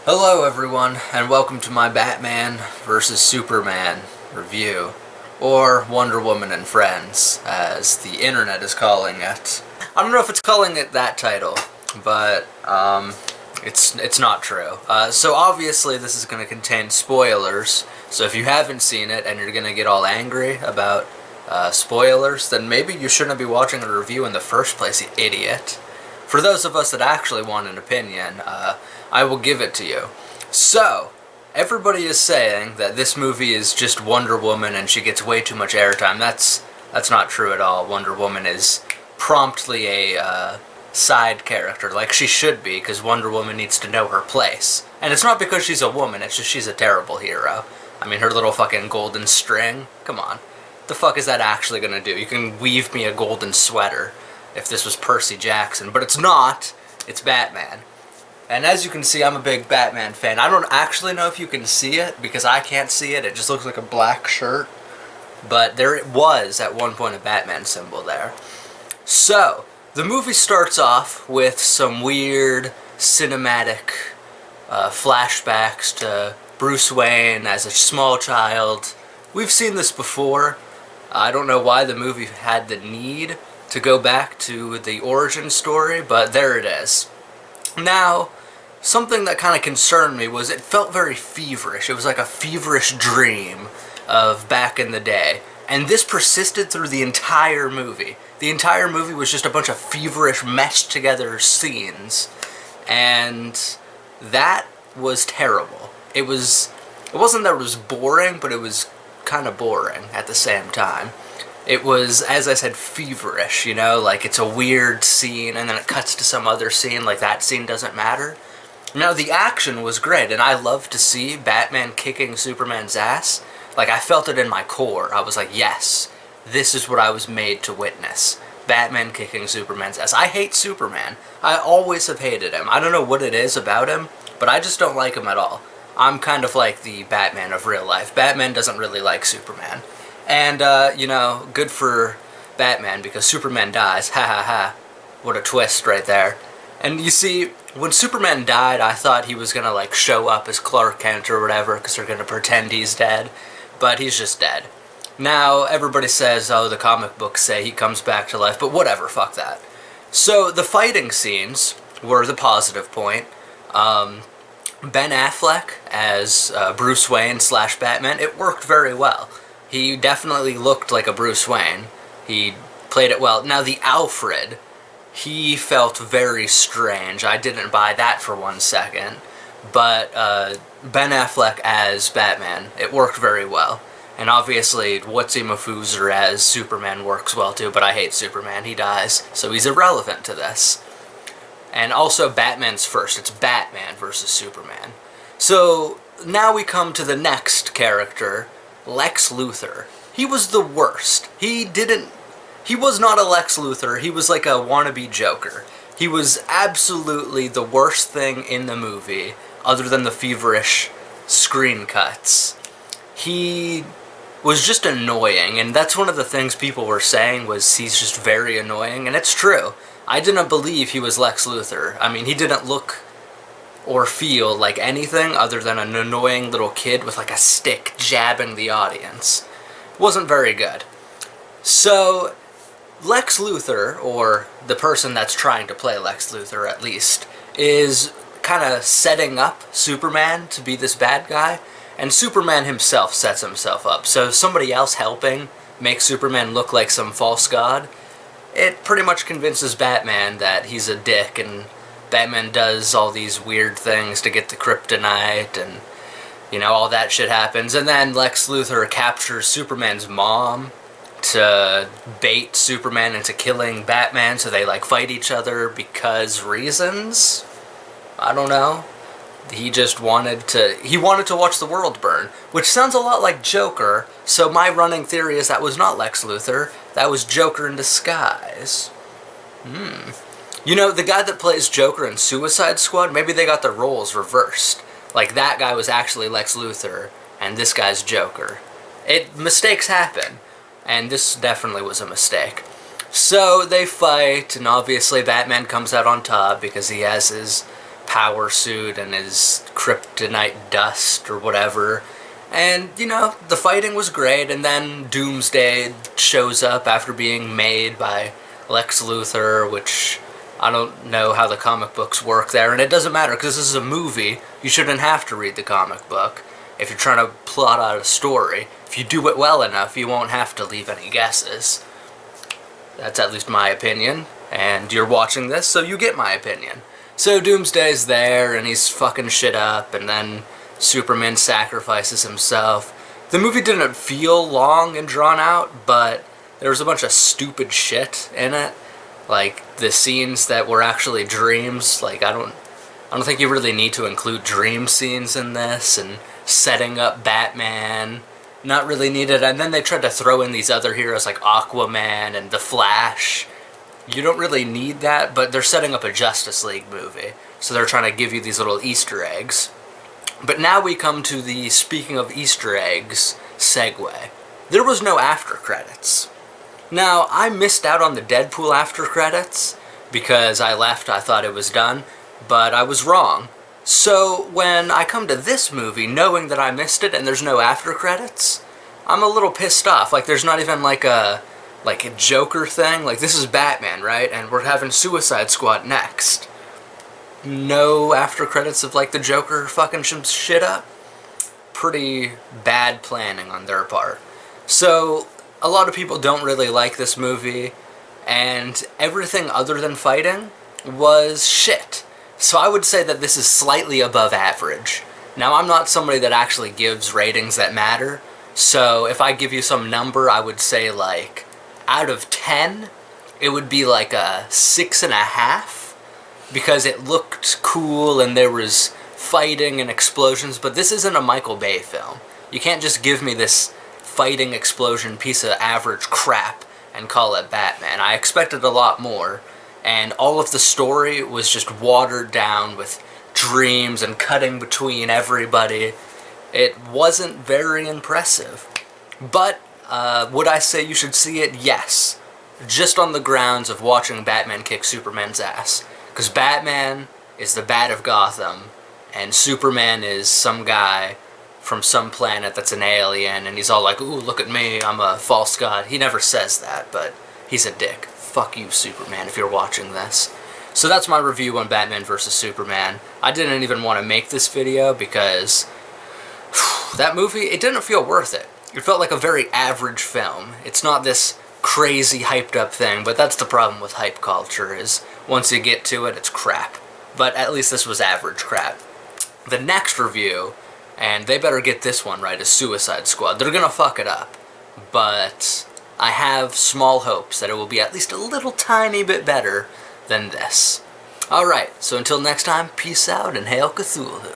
Hello everyone, and welcome to my Batman vs. Superman review, or Wonder Woman and Friends, as the internet is calling it. I don't know if it's calling it that title, but it's not true. So obviously this is going to contain spoilers, so if you haven't seen it and you're going to get all angry about spoilers, then maybe you shouldn't be watching a review in the first place, you idiot. For those of us that actually want an opinion, I will give it to you. So, everybody is saying that this movie is just Wonder Woman and she gets way too much airtime. That's not true at all. Wonder Woman is promptly a side character, like she should be, because Wonder Woman needs to know her place. And it's not because she's a woman, it's just she's a terrible hero. I mean, her little fucking golden string, come on. The fuck is that actually gonna do? You can weave me a golden sweater if this was Percy Jackson, but it's not. It's Batman. And as you can see, I'm a big Batman fan. I don't actually know if you can see it, because I can't see it. It just looks like a black shirt. But there it was, at one point, a Batman symbol there. So, the movie starts off with some weird cinematic flashbacks to Bruce Wayne as a small child. We've seen this before. I don't know why the movie had the need to go back to the origin story, but there it is. Now, something that kind of concerned me was it felt very feverish. It was like a feverish dream of back in the day. And this persisted through the entire movie. The entire movie was just a bunch of feverish, meshed together scenes. And that was terrible. It wasn't that it was boring, but it was kind of boring at the same time. It was, as I said, feverish, you know, like it's a weird scene and then it cuts to some other scene, like that scene doesn't matter. Now, the action was great, and I love to see Batman kicking Superman's ass. Like, I felt it in my core. I was like, yes, this is what I was made to witness. Batman kicking Superman's ass. I hate Superman. I always have hated him. I don't know what it is about him, but I just don't like him at all. I'm kind of like the Batman of real life. Batman doesn't really like Superman. And, you know, good for Batman, because Superman dies. Ha ha ha. What a twist right there. And you see, when Superman died, I thought he was gonna, like, show up as Clark Kent or whatever, because they're gonna pretend he's dead. But he's just dead. Now, everybody says, oh, the comic books say he comes back to life, but whatever, fuck that. So, the fighting scenes were the positive point. Ben Affleck as Bruce Wayne / Batman, it worked very well. He definitely looked like a Bruce Wayne. He played it well. Now, the Alfred, he felt very strange. I didn't buy that for 1 second. But Ben Affleck as Batman, it worked very well. And obviously, Wotzi Mafuzur as Superman works well too, but I hate Superman. He dies, so he's irrelevant to this. And also, Batman's first. It's Batman versus Superman. So, now we come to the next character, Lex Luthor. He was the worst. He was not a Lex Luthor, he was like a wannabe Joker. He was absolutely the worst thing in the movie, other than the feverish screen cuts. He was just annoying, and that's one of the things people were saying, was he's just very annoying, and it's true. I didn't believe he was Lex Luthor. I mean, he didn't look or feel like anything other than an annoying little kid with like a stick jabbing the audience. Wasn't very good. So, Lex Luthor, or the person that's trying to play Lex Luthor at least, is kind of setting up Superman to be this bad guy, and Superman himself sets himself up. So somebody else helping make Superman look like some false god, it pretty much convinces Batman that he's a dick, and Batman does all these weird things to get the kryptonite, and, you know, all that shit happens. And then Lex Luthor captures Superman's mom to bait Superman into killing Batman, so they, like, fight each other because reasons? I don't know. He just wanted to watch the world burn, which sounds a lot like Joker, so my running theory is that was not Lex Luthor, that was Joker in disguise. You know, the guy that plays Joker in Suicide Squad, maybe they got the roles reversed. Like, that guy was actually Lex Luthor, and this guy's Joker. Mistakes happen, and this definitely was a mistake. So, they fight, and obviously Batman comes out on top because he has his power suit and his kryptonite dust or whatever. And, you know, the fighting was great, and then Doomsday shows up after being made by Lex Luthor, which I don't know how the comic books work there, and it doesn't matter, because this is a movie. You shouldn't have to read the comic book if you're trying to plot out a story. If you do it well enough, you won't have to leave any guesses. That's at least my opinion, and you're watching this, so you get my opinion. So Doomsday's there, and he's fucking shit up, and then Superman sacrifices himself. The movie didn't feel long and drawn out, but there was a bunch of stupid shit in it. Like, the scenes that were actually dreams. Like, I don't think you really need to include dream scenes in this, and setting up Batman, not really needed. And then they tried to throw in these other heroes like Aquaman and The Flash. You don't really need that, but they're setting up a Justice League movie, so they're trying to give you these little Easter eggs. But now we come to the speaking of Easter eggs segue. There was no after credits. Now, I missed out on the Deadpool after credits because I left, I thought it was done, but I was wrong. So when I come to this movie knowing that I missed it and there's no after credits, I'm a little pissed off. Like, there's not even like a Joker thing. Like, this is Batman, right? And we're having Suicide Squad next. No after credits of like the Joker fucking some shit up. Pretty bad planning on their part. So a lot of people don't really like this movie, and everything other than fighting was shit. So I would say that this is slightly above average. Now, I'm not somebody that actually gives ratings that matter, so if I give you some number, I would say like out of 10, it would be like a 6.5. Because it looked cool and there was fighting and explosions, but this isn't a Michael Bay film. You can't just give me this fighting explosion piece of average crap and call it Batman. I expected a lot more, and all of the story was just watered down with dreams and cutting between everybody. It wasn't very impressive. But would I say you should see it? Yes. Just on the grounds of watching Batman kick Superman's ass. Because Batman is the Bat of Gotham, and Superman is some guy from some planet that's an alien, and he's all like, ooh, look at me, I'm a false god. He never says that, but he's a dick. Fuck you, Superman, if you're watching this. So that's my review on Batman vs. Superman. I didn't even want to make this video because that movie, it didn't feel worth it. It felt like a very average film. It's not this crazy hyped up thing, but that's the problem with hype culture, is once you get to it, it's crap. But at least this was average crap. The next review, and they better get this one right, is Suicide Squad. They're gonna fuck it up, but I have small hopes that it will be at least a little tiny bit better than this. Alright, so until next time, peace out and Hail Cthulhu.